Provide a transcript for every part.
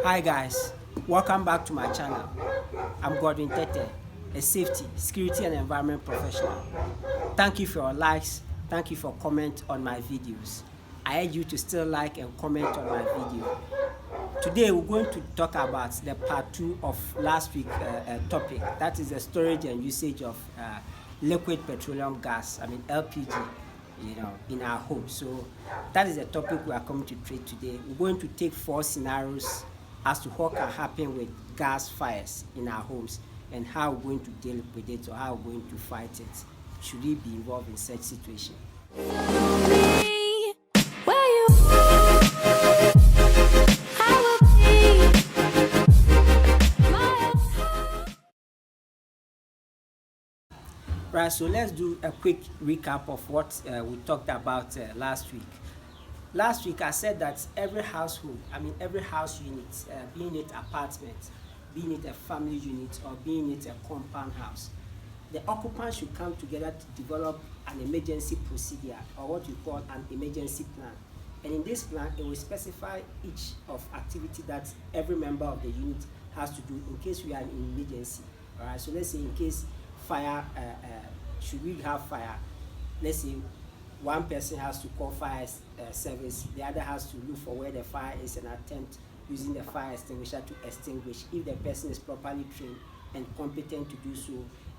Hi guys, welcome back to my channel. I'm Godwin Tete, a safety, security and environment professional. Thank you for your likes, thank you for comment on my videos. I urge you to still like and comment on my video. Today we're going to talk about the part 2 of last week's topic. That is the storage and usage of liquid petroleum gas, LPG, in our home. So that is the topic we are coming to treat today. We're going to take 4 scenarios as to what can happen with gas fires in our homes and how we're going to deal with it or how we're going to fight it should we be involved in such situation. Right, so let's do a quick recap of what we talked about last week. Last week I said that every household, every house unit, being it apartment, being it a family unit or being it a compound house, the occupants should come together to develop an emergency procedure or what we call an emergency plan. And in this plan, it will specify each of activity that every member of the unit has to do in case we are in emergency. All right, so let's say in case fire, should we have fire, let's say one person has to call fire service, the other has to look for where the fire is and attempt using the fire extinguisher to extinguish if the person is properly trained and competent to do so,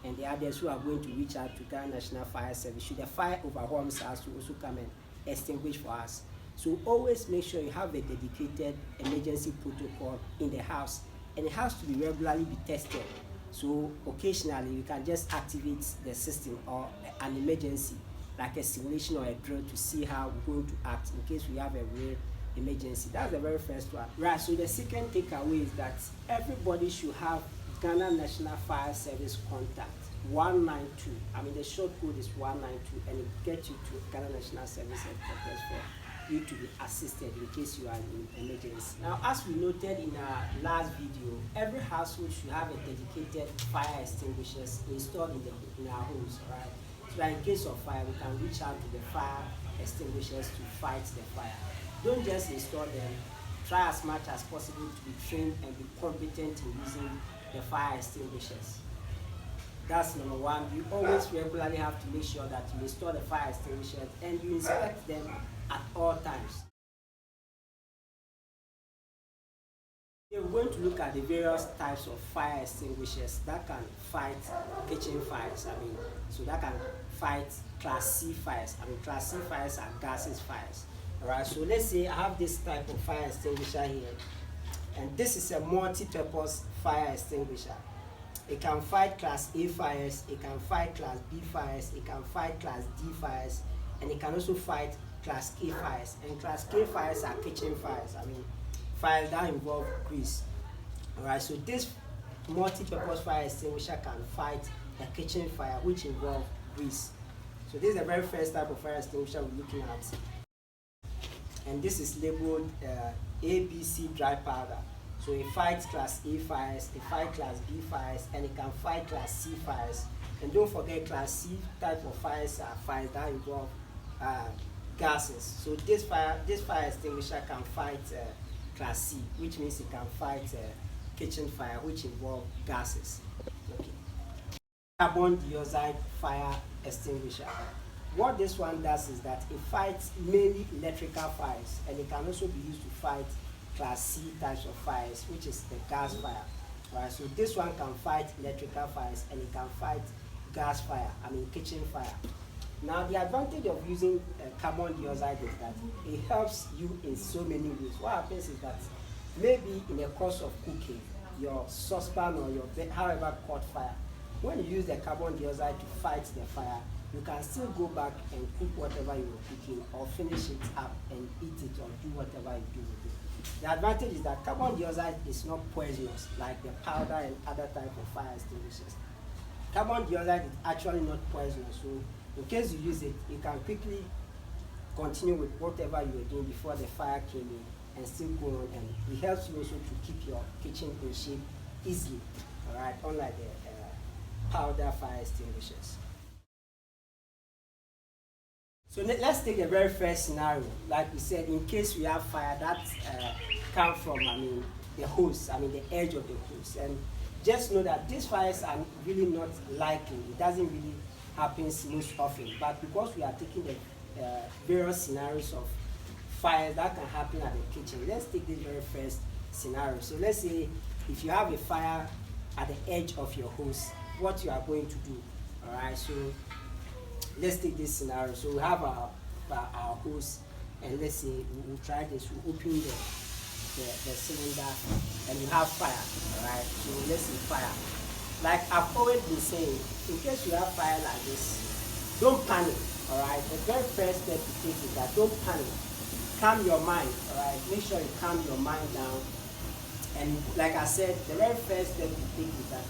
and the others who are going to reach out to Ghana National Fire Service should the fire overwhelms us to also come and extinguish for us. So always make sure you have a dedicated emergency protocol in the house, and it has to be regularly be tested. So occasionally you can just activate the system or an emergency like a simulation or a drill to see how we're going to act in case we have a real emergency. That's the very first one. Right, so the second takeaway is that everybody should have Ghana National Fire Service contact 192. The short code is 192, and it gets you to Ghana National Service headquarters for you to be assisted in case you are in emergency. Now, as we noted in our last video, every household should have a dedicated fire extinguishers installed in our homes, right? So that in case of fire, we can reach out to the fire extinguishers to fight the fire. Don't just install them. Try as much as possible to be trained and be competent in using the fire extinguishers. That's number one. You always regularly have to make sure that you install the fire extinguishers and you inspect them at all times. We're going to look at the various types of fire extinguishers that can fight kitchen fires. So that can fight Class C fires. Class C fires are gases fires. Alright, so let's say I have this type of fire extinguisher here, and this is a multi-purpose fire extinguisher. It can fight Class A fires, it can fight Class B fires, it can fight Class D fires, and it can also fight Class K fires. And Class K fires are kitchen fires. Fires that involve grease. Alright, so this multi-purpose fire extinguisher can fight a kitchen fire which involves grease. So this is the very first type of fire extinguisher we're looking at. And this is labeled ABC dry powder. So it fights Class A fires, it fights Class B fires, and it can fight Class C fires. And don't forget, Class C type of fires are fires that involve gases. So this fire extinguisher can fight Class C, which means it can fight kitchen fire, which involve gases. Okay. Carbon dioxide fire extinguisher. What this one does is that it fights mainly electrical fires, and it can also be used to fight Class C types of fires, which is the gas fire. Right, so this one can fight electrical fires, and it can fight gas fire, kitchen fire. Now, the advantage of using carbon dioxide is that it helps you in so many ways. What happens is that maybe in the course of cooking, your saucepan or your however caught fire, when you use the carbon dioxide to fight the fire, you can still go back and cook whatever you were cooking or finish it up and eat it or do whatever you do with it. The advantage is that carbon dioxide is not poisonous like the powder and other types of fire extinguishers. Carbon dioxide is actually not poisonous, so in case you use it, you can quickly continue with whatever you were doing before the fire came in and still go on, and it helps you also to keep your kitchen in shape easily, alright, unlike the powder fire extinguishers. So let's take the very first scenario. Like we said, in case we have fire that come from the hose, I mean the edge of the hose. And just know that these fires are really not likely. It doesn't really happen most often. But because we are taking the various scenarios of fires that can happen at the kitchen, let's take this very first scenario. So let's say if you have a fire at the edge of your hose, what you are going to do. All right, so let's take this scenario. So we have our hose, and let's say we'll try this. We'll open the cylinder, and we have fire. All right, so let's say fire. Like I've always been saying, in case you have fire like this, don't panic. All right, the very first step to take is that don't panic. Calm your mind. All right, make sure you calm your mind down. And like I said, the very first step to take is that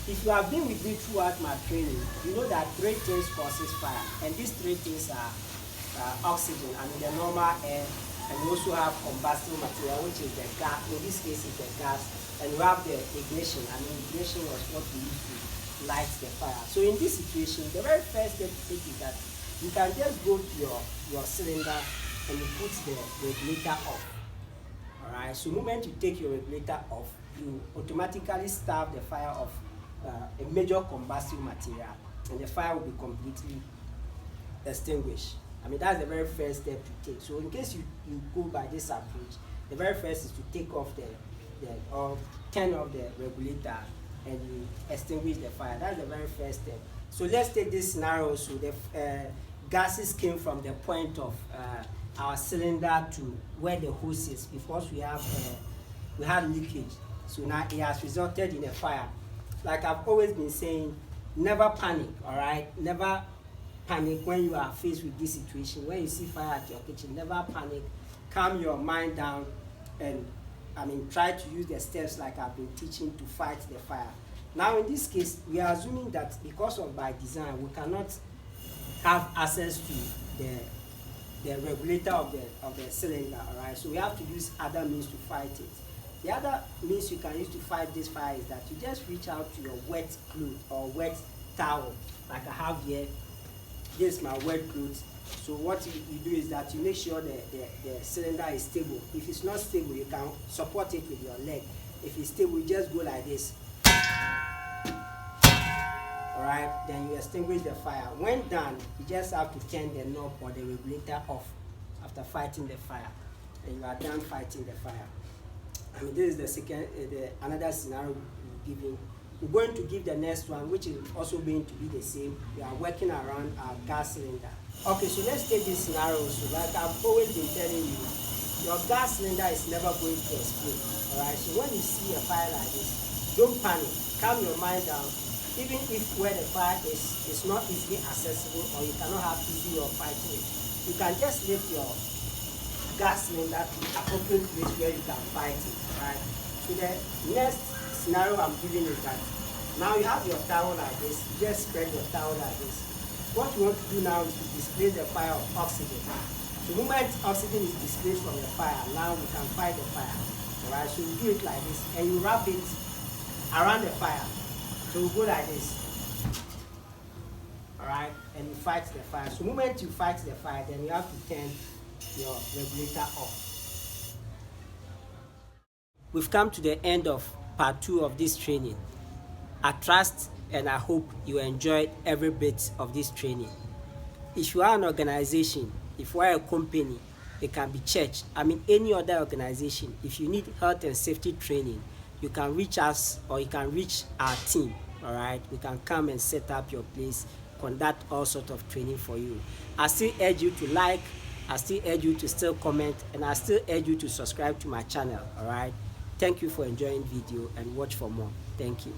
if you have been with me throughout my training, you know that 3 things causes fire, and these 3 things are oxygen, I mean the normal air, and we also have combustible material, which is the gas. In this case, is the gas, and we have the ignition. I mean, ignition was what we use to light the fire. So in this situation, the very first step to take is that you can just go to your cylinder and you put the regulator off. All right. So the moment you take your regulator off, you automatically starve the fire of a major combustible material, and the fire will be completely extinguished. I mean, that's the very first step to take. So in case you go by this approach, the very first is to take off or turn off the regulator and you extinguish the fire. That's the very first step. So let's take this scenario. So the gases came from the point of our cylinder to where the hose is, because we had leakage. So now it has resulted in a fire. Like I've always been saying, never panic. All right, never panic when you are faced with this situation. When you see fire at your kitchen, never panic. Calm your mind down, and I mean try to use the steps like I've been teaching to fight the fire. Now in this case, we are assuming that because of by design, we cannot have access to the regulator of the cylinder. All right, so we have to use other means to fight it. The other means you can use to fight this fire is that you just reach out to your wet cloth or wet towel, like I have here. This is my wet clothes. So what you do is that you make sure the cylinder is stable. If it's not stable, you can support it with your leg. If it's stable, you just go like this. Alright, then you extinguish the fire. When done, you just have to turn the knob or the regulator off after fighting the fire, and you are done fighting the fire. I mean, this is the second, another scenario we're giving. We're going to give the next one, which is also going to be the same. We are working around our gas cylinder. Okay, so let's take this scenario. So like I've always been telling you, your gas cylinder is never going to explode. Alright, so when you see a fire like this, don't panic. Calm your mind down. Even if where the fire is not easily accessible, or you cannot have easy or fighting it, you can just lift your gas cylinder to the appropriate place where you can fight it. Right? So the next scenario I'm giving is that now you have your towel like this. You just spread your towel like this. What you want to do now is to displace the fire of oxygen. The moment oxygen is displaced from the fire, now we can fight the fire. Alright, so you do it like this, and you wrap it around the fire. So we go like this. Alright, and you fight the fire. So the moment you fight the fire, then you have to turn your regulator off. We've come to the end of part 2 of this training. I trust and I hope you enjoyed every bit of this training. If you are an organization, if you are a company, it can be church, I mean any other organization, if you need health and safety training, you can reach us or you can reach our team. All right, we can come and set up your place, conduct all sorts of training for you. I still urge you to like, I still urge you to still comment, and I still urge you to subscribe to my channel. All right, thank you for enjoying the video, and watch for more. Thank you.